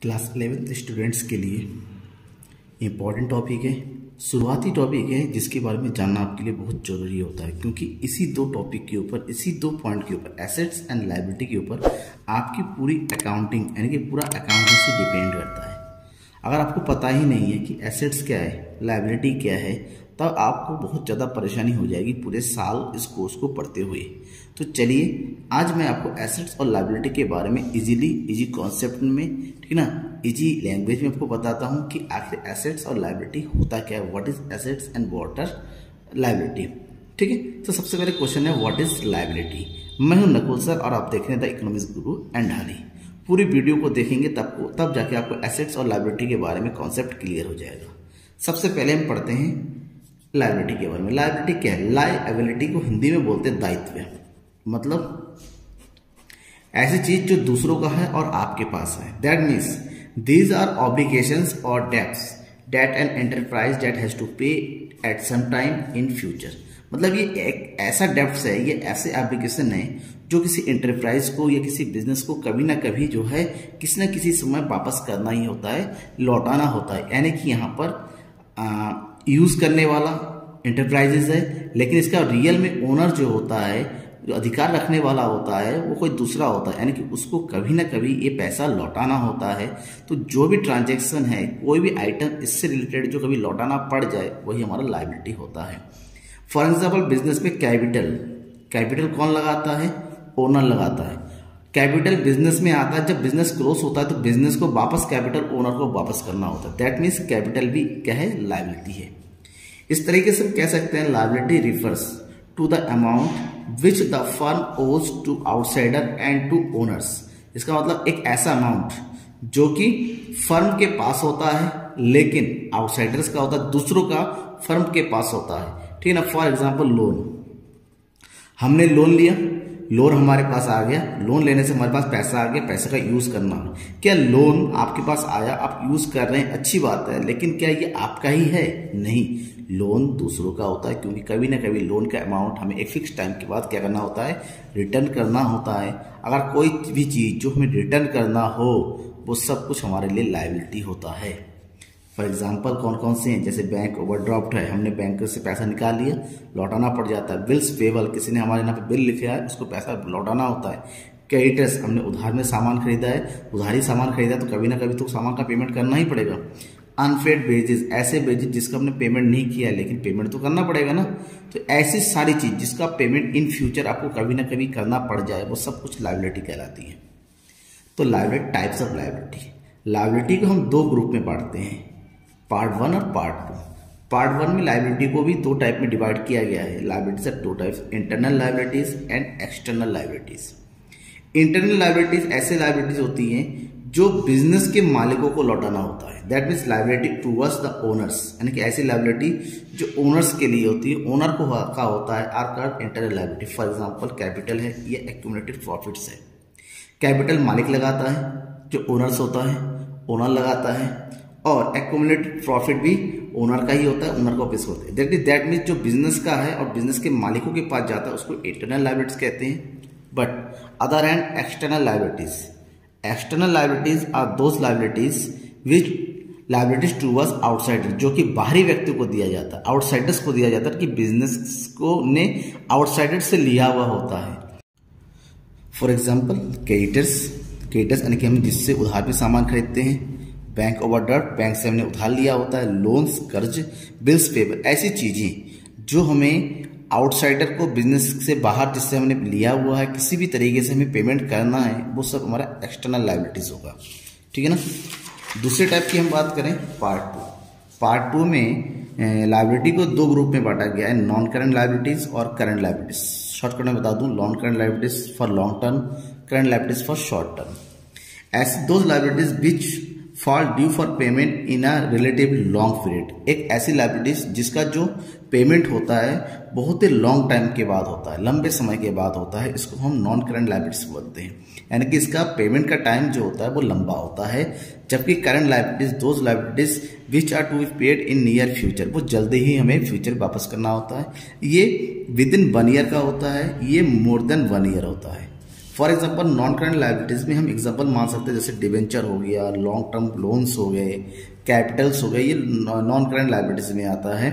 Class 11th students के लिए important topic है, शुरुआती टॉपिक है जिसके बारे में जानना आपके लिए बहुत ज़रूरी होता है, क्योंकि इसी दो टॉपिक के ऊपर, इसी दो पॉइंट के ऊपर, एसेट्स एंड लायबिलिटी के ऊपर आपकी पूरी अकाउंटिंग यानी कि पूरा अकाउंटिंग से डिपेंड करता है। अगर आपको पता ही नहीं है कि एसेट्स क्या है, लायबिलिटी क्या है, तब आपको बहुत ज़्यादा परेशानी हो जाएगी पूरे साल इस कोर्स को पढ़ते हुए। तो चलिए आज मैं आपको एसेट्स और लायबिलिटी के बारे में इजी कॉन्सेप्ट में, ठीक ना, इजी लैंग्वेज में आपको बताता हूँ कि आखिर एसेट्स और लायबिलिटी होता क्या है, what is assets and what are liability. ठीक है, तो सबसे पहले क्वेश्चन है व्हाट इज लायबिलिटी। मैं हूँ नकुल सर और आप देख रहे हैं the economics Guru and honey. पूरी वीडियो को देखेंगे तब जाके आपको एसेट्स और लायबिलिटी के बारे में कॉन्सेप्ट क्लियर हो जाएगा। सबसे पहले हम पढ़ते हैं लायबिलिटी के बारे में। लायबिलिटी क्या है? लायबिलिटी को हिंदी में बोलते हैं दायित्व, मतलब ऐसी चीज जो दूसरों का है और आपके पास है। That means these are obligations और debts that an enterprise that has to pay at some time in future. मतलब ये एक ऐसा डेब्ट्स है, ये ऐसे एप्लीकेशन है जो किसी एंटरप्राइज को या किसी बिजनेस को कभी ना कभी जो है किसी न किसी समय वापस करना ही होता है, लौटाना होता है। यानी कि यहाँ पर यूज करने वाला एंटरप्राइजेस है, लेकिन इसका रियल में ओनर जो होता है, जो अधिकार रखने वाला होता है, वो कोई दूसरा होता है। यानी कि उसको कभी ना कभी ये पैसा लौटाना होता है। तो जो भी ट्रांजैक्शन है, कोई भी आइटम इससे रिलेटेड जो कभी लौटाना पड़ जाए, वही हमारा लायबिलिटी होता है। फॉर एग्जाम्पल बिजनेस में कैपिटल कौन लगाता है? ओनर लगाता है। कैपिटल बिजनेस में आता है जब बिजनेस क्लोज होता है, तो बिजनेस को वापस कैपिटल ओनर को वापस करना होता है। दैट मीन्स कैपिटल भी क्या है? लायबिलिटी है। इस तरीके से हम कह सकते हैं liability refers to the amount which the firm owes to outsider and to owners. इसका मतलब एक ऐसा अमाउंट जो कि फर्म के पास होता है, लेकिन आउटसाइडर्स का होता है, दूसरों का फर्म के पास होता है। ठीक है ना। फॉर एग्जाम्पल लोन, हमने लोन लिया, लोन हमारे पास आ गया, लोन लेने से हमारे पास पैसा आ गया, पैसे का यूज करना। क्या लोन आपके पास आया, आप यूज कर रहे हैं, अच्छी बात है, लेकिन क्या ये आपका ही है? नहीं, लोन दूसरों का होता है, क्योंकि कभी ना कभी लोन का अमाउंट हमें एक फिक्स टाइम के बाद क्या करना होता है? रिटर्न करना होता है। अगर कोई भी चीज जो हमें रिटर्न करना हो, वो सब कुछ हमारे लिए लायबिलिटी होता है। फॉर एग्जाम्पल कौन कौन से हैं? जैसे बैंक ओवरड्राफ्ट है, हमने बैंक से पैसा निकाल लिया, लौटाना पड़ जाता है। बिल्स पेबल, किसी ने हमारे यहाँ पे बिल लिखा है, उसको पैसा लौटाना होता है। क्रेडिटर्स, हमने उधार में सामान खरीदा है, उधारी सामान खरीदा है, तो कभी ना कभी तो सामान का पेमेंट करना ही पड़ेगा। अनपेड वेजेस, ऐसे वेजेस जिसका हमने पेमेंट नहीं किया है, लेकिन पेमेंट तो करना पड़ेगा ना। तो ऐसी सारी चीज जिसका पेमेंट इन फ्यूचर आपको कभी ना कभी करना पड़ जाए, वो सब कुछ लायबिलिटी कहलाती है। तो liability, types of liability. Liability को हम दो ग्रुप में बांटते हैं, पार्ट 1 और पार्ट 2। पार्ट 1 में लायबिलिटी को भी दो टाइप में डिवाइड किया गया है। Liabilities are two types, internal liabilities and external liabilities. Internal liabilities ऐसे लायबिलिटीज होती हैं जो बिजनेस के मालिकों को लौटाना होता है। That means liability towards the owners, यानी कि ऐसी लायबिलिटी जो ओनर्स के लिए होती है, ओनर को का होता है, are called internal liability. For example capital है, ये एक्यूमुलेटेड प्रॉफिट्स है। कैपिटल मालिक लगाता है, जो ओनर्स होता है, ओनर लगाता है, और एक्यूमुलेटेड प्रॉफिट भी ओनर का ही होता है, ओनर का ऑफिस होता है। दैट मीन्स जो बिजनेस का है और बिजनेस के मालिकों के पास जाता है, उसको इंटरनल लायबिलिटीज कहते हैं। But other hand external liabilities, external liabilities are those liabilities which liabilities towards outsider, जो कि बाहरी व्यक्ति को दिया जाता है, आउटसाइडर्स को दिया जाता है, कि बिजनेस को ने आउटसाइडर से लिया हुआ होता है। फॉर एग्जाम्पल क्रेडिटर्स यानी कि हम जिससे उधार में सामान खरीदते हैं। बैंक ओवरड्राफ्ट, बैंक से हमने उधार लिया होता है। लोन्स, कर्ज, बिल्स पेबल, ऐसी चीजें जो हमें आउटसाइडर को, बिजनेस से बाहर जिससे हमने लिया हुआ है, किसी भी तरीके से हमें पेमेंट करना है, वो सब हमारा एक्सटर्नल लायबिलिटीज होगा। ठीक है ना। दूसरे टाइप की हम बात करें, पार्ट 2। पार्ट 2 में लायबिलिटी को दो ग्रुप में बांटा गया है, नॉन करंट लायबिलिटीज और करंट लायबिलिटीज। शॉर्टकट में बता दूं, non current liabilities for long term, current liabilities for short term. ऐसी those liabilities which fall due for payment in a relative long period. एक ऐसी लायबिलिटीज जिसका जो पेमेंट होता है बहुत ही लॉन्ग टाइम के बाद होता है, लंबे समय के बाद होता है, इसको हम नॉन करंट लायबिलिटीज बोलते हैं। यानी कि इसका पेमेंट का टाइम जो होता है वो लंबा होता है। जबकि current liabilities, those liabilities which are to be paid in near future, वो जल्दी ही हमें फ्यूचर वापस करना होता है। ये विद इन 1 ईयर का होता है, ये मोर देन 1 ईयर होता है। For example non current liabilities में हम एग्जांपल मान सकते हैं जैसे डिवेंचर हो गया, लॉन्ग टर्म लोन्स हो गए, कैपिटल्स हो गए, ये नॉन करंट लायबिलिटीज में आता है,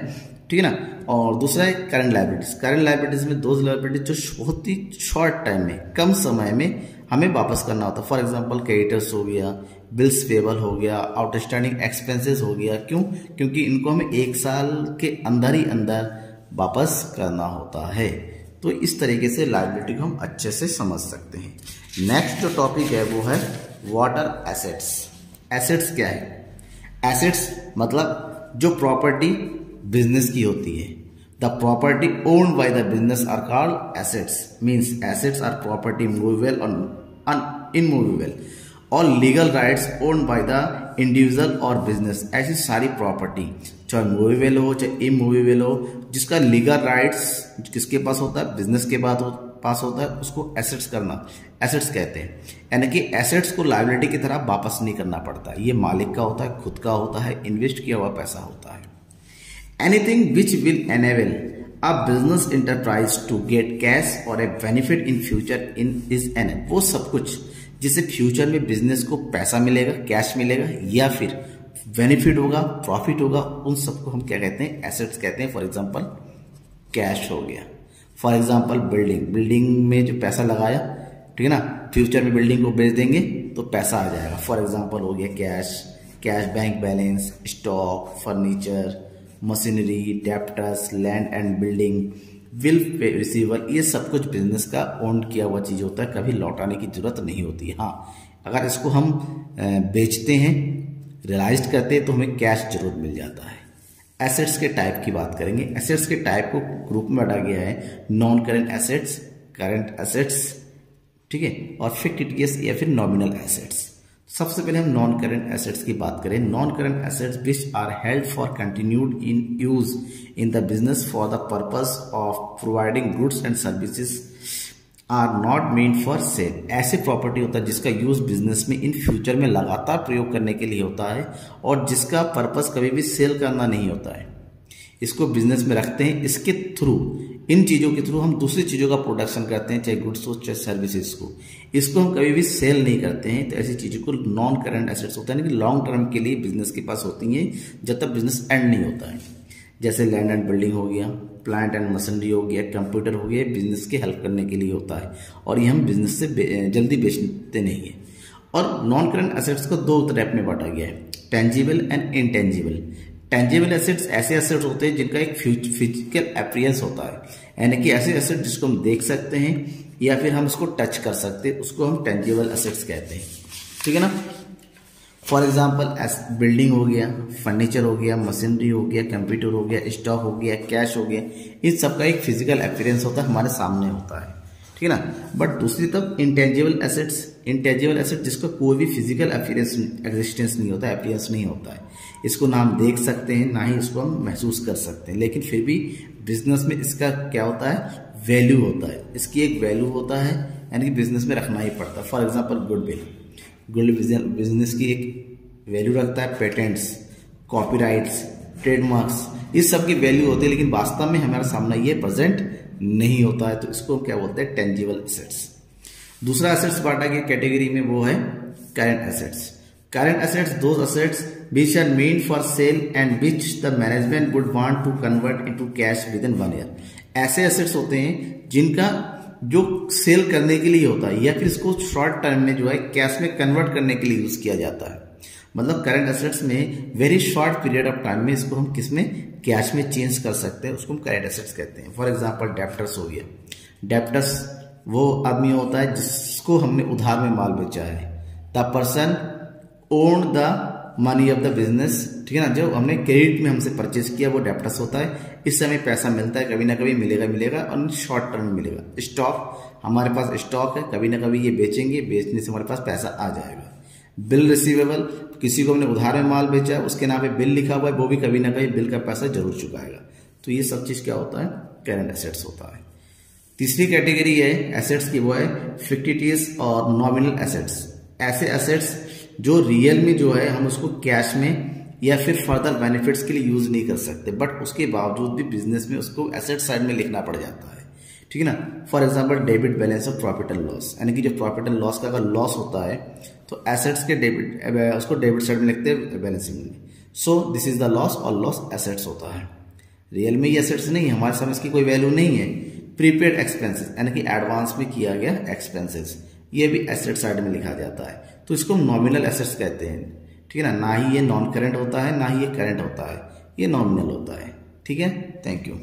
ठीक है ना। और दूसरा है करंट लायबिलिटीज। करंट लायबिलिटीज में दो लायबिलिटीज जो बहुत ही शॉर्ट टाइम में, कम समय में हमें वापस करना होता है। फॉर एग्जांपल क्रेडिटर्स हो गया, बिल्स पेबल हो गया, आउटस्टैंडिंग एक्सपेंसेस हो गया। क्यों? क्योंकि इनको हमें 1 साल के अंदर ही अंदर वापस करना होता है। तो इस तरीके से लायबिलिटी को हम अच्छे से समझ सकते हैं। नेक्स्ट जो टॉपिक है वो है वाटर एसेट्स। एसेट्स क्या है? एसेट्स मतलब जो प्रॉपर्टी बिजनेस की होती है। The property owned by the business are called assets. Means assets are property movable और इनमूवेबल और legal rights owned by the individual और बिजनेस। ऐसी सारी प्रॉपर्टी चाहे मूवेबल हो चाहे इमूवेबल हो, जिसका लीगल राइट्स किसके पास होता है? बिजनेस के पास होता है, उसको एसेट्स करना एसेट्स कहते हैं। यानी कि एसेट्स को लायबिलिटी की तरह वापस नहीं करना पड़ता। ये मालिक का होता है, खुद का होता है, इन्वेस्ट किया हुआ पैसा होता है। Anything which will enable a business enterprise to get cash or a benefit in future is an, वो सब कुछ जिससे फ्यूचर में बिजनेस को पैसा मिलेगा, कैश मिलेगा या फिर बेनिफिट होगा, प्रॉफिट होगा, उन सबको हम क्या कहते हैं? एसेट्स कहते हैं। फॉर एग्जांपल कैश हो गया, फॉर एग्जांपल बिल्डिंग में जो पैसा लगाया, ठीक है ना, फ्यूचर में बिल्डिंग को बेच देंगे तो पैसा आ जाएगा। फॉर एग्जांपल हो गया cash bank balance, stock, furniture, machinery, debtors, land and building, bill receiver, ये सब कुछ बिजनेस का ओन किया हुआ चीज होता है, कभी लौटाने की जरूरत नहीं होती। हाँ, अगर इसको हम बेचते हैं, रियलाइज करते हैं तो हमें कैश जरूर मिल जाता है। एसेट्स के टाइप की बात करेंगे। एसेट्स के टाइप को ग्रुप में बांटा गया है non current assets, current assets, ठीक है, और फिक्टिशियस या फिर नॉमिनल एसेट्स। सबसे पहले हम नॉन करंट एसेट्स की बात करें। Non current assets which are held for continued in use in the business for the purpose of providing goods and services are not made for sale. ऐसी property होता है जिसका यूज बिजनेस में in future में लगातार प्रयोग करने के लिए होता है और जिसका पर्पस कभी भी सेल करना नहीं होता है। इसको बिजनेस में रखते हैं, इसके थ्रू, इन चीज़ों के थ्रू हम दूसरी चीज़ों का प्रोडक्शन करते हैं, चाहे गुड्स हो चाहे सर्विसेज को। इसको हम कभी भी सेल नहीं करते हैं। तो ऐसी चीज़ों को नॉन करंट एसेट्स होता है, यानी कि लॉन्ग टर्म के लिए बिजनेस के पास होती हैं जब तक बिजनेस एंड नहीं होता है। जैसे लैंड एंड बिल्डिंग हो गया, प्लांट एंड मशीनरी हो गया, कंप्यूटर हो गया, बिजनेस के हेल्प करने के लिए होता है और ये हम बिजनेस से जल्दी बेचते नहीं है। और नॉन करंट एसेट्स को दो टाइप में बांटा गया है, tangible and intangible. Tangible assets ऐसे एसेट्स होते हैं जिनका एक फिजिकल अपीयरेंस होता है, यानी कि ऐसे एसेट जिसको हम देख सकते हैं या फिर हम उसको टच कर सकते हैं, उसको हम टेंजिबल एसेट्स कहते हैं, ठीक है ना। फॉर एग्जाम्पल बिल्डिंग हो गया, फर्नीचर हो गया, मशीनरी हो गया, कंप्यूटर हो गया, स्टॉक हो गया, कैश हो गया, इन सबका एक फिजिकल अपीयरेंस होता है, हमारे सामने होता है, ठीक है ना। बट दूसरी तरफ इंटेंजिबल एसेट जिसका कोई भी फिजिकल अपीयरेंस एग्जिस्टेंस नहीं होता है, अपीयरेंस नहीं होता है, इसको ना हम देख सकते हैं ना ही इसको हम महसूस कर सकते हैं, लेकिन फिर भी बिजनेस में इसका क्या होता है? वैल्यू होता है, इसकी एक वैल्यू होता है, यानी कि बिजनेस में रखना ही पड़ता है। फॉर एग्जाम्पल गुडविल बिजनेस की एक वैल्यू रखता है, पेटेंट्स, कॉपीराइट्स, ट्रेडमार्क्स, इस सब की वैल्यू होती है, लेकिन वास्तव में हमारे सामने ये प्रेजेंट नहीं होता है, तो इसको क्या बोलते हैं? Tangible assets. दूसरा एसेट्स बांटा गया कैटेगरी में वो है current assets. Current assets, those assets which are meant for sale and which the management would want to convert into cash within 1 year. ऐसे assets होते हैं जिनका जो सेल करने के लिए होता है या फिर इसको शॉर्ट टर्म में जो है कैश में कन्वर्ट करने के लिए यूज किया जाता है। मतलब करंट एसेट्स में very short period of time में इसको हम किस में? कैश में चेंज कर सकते हैं, उसको हम करंट एसेट्स कहते हैं। फॉर एग्जाम्पल डेप्टर्स हो गया। डेप्टर्स वो आदमी होता है जिसको हमने उधार में माल बेचा है। The person own the money of the business, ठीक है ना, जो हमने क्रेडिट में हमसे परचेज किया वो डेप्टर्स होता है। इस समय पैसा मिलता है, कभी ना कभी मिलेगा और शॉर्ट टर्म में मिलेगा। स्टॉक, हमारे पास स्टॉक है, कभी ना कभी ये बेचेंगे, बेचने से हमारे पास पैसा आ जाएगा। बिल रिसीवेबल, किसी को हमने उधार में माल बेचा है, उसके नाम पे बिल लिखा हुआ है, वो भी कभी ना कभी बिल का पैसा जरूर चुकाएगा। तो ये सब चीज क्या होता है? करंट एसेट्स होता है। तीसरी कैटेगरी है एसेट्स की, वो है फिक्टिशियस और नॉमिनल एसेट्स। ऐसे एसेट्स जो रियल में जो है हम उसको कैश में या फिर फर्दर बेनिफिट्स के लिए यूज नहीं कर सकते, बट उसके बावजूद भी बिजनेस में उसको एसेट साइड में लिखना पड़ जाता है। ठीक है ना। For example debit balance of profit and loss, यानी कि जब प्रॉफिट एंड लॉस का अगर लॉस होता है तो एसेट्स के डेबिट, उसको डेबिट साइड में लिखते हैं बैलेंसिंग में। So this is the loss, और लॉस एसेट्स होता है। रियल में ये एसेट्स नहीं है, हमारे सामने इसकी कोई वैल्यू नहीं है। प्रीपेड एक्सपेंसेस यानी कि एडवांस में किया गया एक्सपेंसेस, ये भी एसेट साइड में लिखा जाता है, तो इसको नॉमिनल एसेट्स कहते हैं। ठीक है ना ही ये नॉन करेंट होता है, ना ही ये करेंट होता है, ये नॉमिनल होता है। ठीक है, थैंक यू।